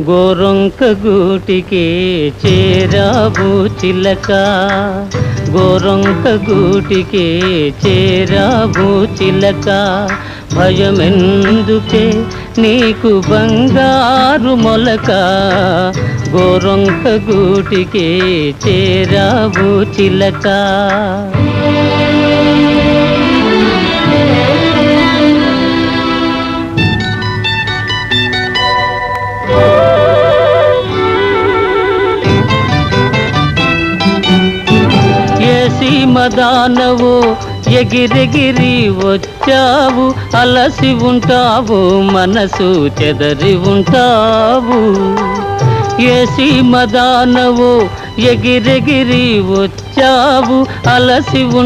గోరొంక గూటికి చేరావు చిలక, గోరొంక గూటికి చేరావు చిలక. భయమెందుకే నీకు బంగారు మొలక, గోరొంక గూటికి చేరావు చిలక. సీమదానవు ఎగిరెగిరి వచ్చావు, అలసి ఉంటావు మనసు చెదరి ఉంటావు. ఏ సీమదానవు ఎగిరెగిరి వచ్చావు, అలసి ఉంటావు.